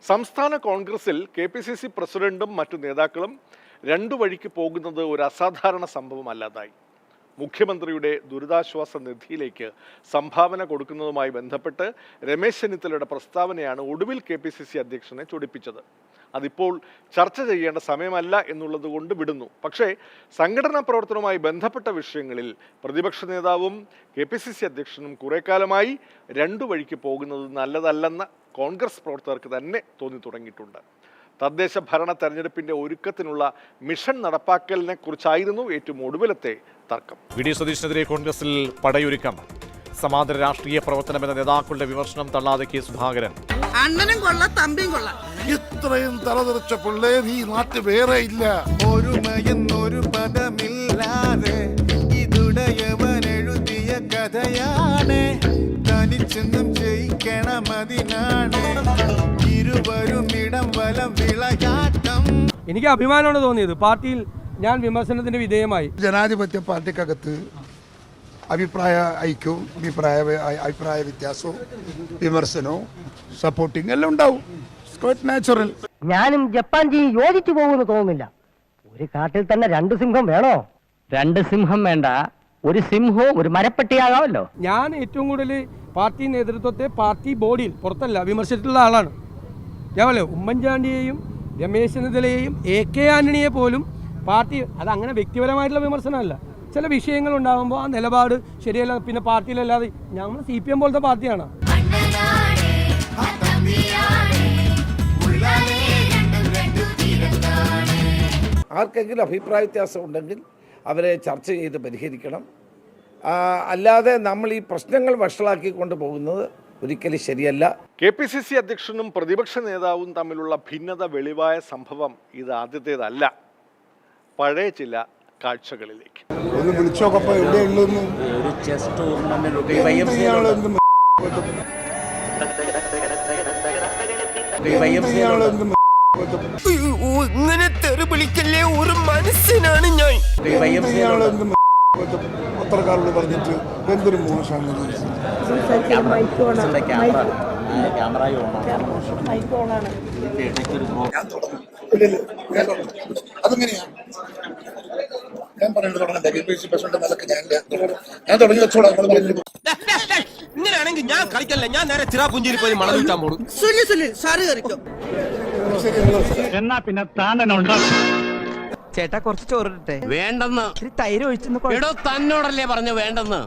സംസ്ഥാന കോൺഗ്രസിൽ KPCC പ്രസിഡന്റും മറ്റു നേതാക്കളും രണ്ടു വഴിക്ക് പോകുന്നത് ഒരു അസാധാരണ സംഭവമല്ലാതായി. മുഖ്യമന്ത്രിയുടെ ദുരിതാശ്വാസ നിധിയിലേക്ക് സംഭാവന കൊടുക്കുന്നതുമായി ബന്ധപ്പെട്ട് രമേശ് ചെന്നിത്തലയുടെ പ്രസ്താവനയാണ് ഒടുവിൽ KPCC അധ്യക്ഷനെ ചൊടിപ്പിച്ചത്. അതിപ്പോൾ ചർച്ച ചെയ്യേണ്ട സമയമല്ല എന്നുള്ളത് കൊണ്ട് വിടുന്നു. പക്ഷേ സംഘടനാ പ്രവർത്തനവുമായി ബന്ധപ്പെട്ട വിഷയങ്ങളിൽ പ്രതിപക്ഷ നേതാവും KPCC അധ്യക്ഷനും കുറെ കാലമായി രണ്ടു വഴിക്ക് പോകുന്നത് നല്ലതല്ലെന്ന് കോൺഗ്രസ് പ്രവർത്തകർക്ക് തന്നെ തോന്നി തുടങ്ങിയിട്ടുണ്ട്. തദ്ദേശ ഭരണ തെരഞ്ഞെടുപ്പിന്റെ ഒരുക്കത്തിനുള്ള മിഷൻ നടപ്പാക്കലിനെ കുറിച്ചായിരുന്നു ഏറ്റവും ഒടുവിലത്തെ തർക്കം. വി.ഡി. സതീശനെതിരെ കോൺഗ്രസിൽ പടയൊരുക്കം. സമാന്തര രാഷ്ട്രീയ പ്രവർത്തനമെന്ന നേതാക്കളുടെ വിമർശനം തള്ളാതെ കെ സുധാകരൻ. അണ്ണനും കൊള്ളാം തമ്പിയും കൊള്ളാം. ഇത്രയും തലതെറിച്ച പിള്ളേർ ഈ നാട്ടിൽ വേറെ ഇല്ല. ഒരുമയെന്നൊരു പദമില്ലാതെ ഇതുടയവൻ എഴുതിയ കഥയാണ്. തനിച്ചെന്നും ജയിക്കണം അതിനാണ് ഇരുവരും ഇടം വലം വിളയാട്ടം. എനിക്ക് അഭിമാനമാണ് തോന്നിയത്. പാർട്ടിയിൽ ഞാൻ വിമർശനത്തിന് വിധേയമായി. ജനാധിപത്യ പാർട്ടിക്കകത്ത് അഭിപ്രായ ഐക്യവും അഭിപ്രായ വ്യത്യാസവും വിമർശനവും സപ്പോർട്ടിങ് എല്ലാം ഉണ്ടാവും. നാച്ചുറൽ. ഞാനും ജപ്പാൻ ജി യോജിച്ചു പോകുമെന്ന് തോന്നുന്നില്ല. ഒരു കാട്ടിൽ തന്നെ രണ്ട് സിംഹം വേണോ? രണ്ട് സിംഹം വേണ്ട, ഒരു സിംഹവും ഒരു മരപ്പട്ടിയാകാമല്ലോ. ഞാൻ ഏറ്റവും കൂടുതൽ പാർട്ടി നേതൃത്വത്തെ പാർട്ടി ബോഡിയിൽ പുറത്തല്ല വിമർശിച്ചിട്ടുള്ള ആളാണ്. ഞാൻ പറയാം, ഉമ്മൻചാണ്ടിയെയും രമേശ് ചെന്നിത്തലയെയും AK ആന്റണിയെ പോലും പാർട്ടി, അത് അങ്ങനെ വ്യക്തിപരമായിട്ടുള്ള വിമർശനമല്ല. ചില വിഷയങ്ങൾ ഉണ്ടാകുമ്പോൾ ആ നിലപാട് ശരിയല്ല, പിന്നെ പാർട്ടിയിലല്ലാതെ ഞങ്ങൾ CPM പോലത്തെ പാർട്ടിയാണ്. ആർക്കെങ്കിലും അഭിപ്രായ വ്യത്യാസം ഉണ്ടെങ്കിൽ അവരെ ചർച്ച ചെയ്ത് പരിഹരിക്കണം. അല്ലാതെ നമ്മൾ ഈ പ്രശ്നങ്ങൾ വഷളാക്കിക്കൊണ്ട് പോകുന്നത് ഒരിക്കലും ശരിയല്ല. KPCC അധ്യക്ഷനും പ്രതിപക്ഷ നേതാവും തമ്മിലുള്ള ഭിന്നത വെളിവായ സംഭവം ഇത് ആദ്യത്തേതല്ല. പഴയ ചില കാഴ്ചകളിലേക്ക് ഒന്ന് വിളിച്ചോക്കപ്പോ എവിടെയുള്ളൂ. ഇങ്ങനെ തെറി വിളിക്കല്ലേ, ഒരു മനസ്സിനാണ് ഞാൻ. പത്രക്കാരോട് പറഞ്ഞിട്ട് എന്തൊരു മോശമാണ്. അതെങ്ങനെയാ ഞാൻ പറയുന്നത്? ഞാൻ തുടങ്ങി വെച്ചോളാം. ഇങ്ങനെയാണെങ്കിൽ ഞാൻ കളിക്കല്ല, ഞാൻ നേരെ ചിറാപുഞ്ചിയിൽ പോയി മണം വിട്ടാൻ പോകും. സാറ് കറിക്കും. എന്നാ പിന്നെ താണ്ടനുണ്ടോ? ചേട്ടാ കുറച്ച് ചോറിട്ടെ. വേണ്ടെന്ന്. തൈര് ഒഴിച്ചു. തന്നോടല്ലേ പറഞ്ഞു വേണ്ടെന്ന്.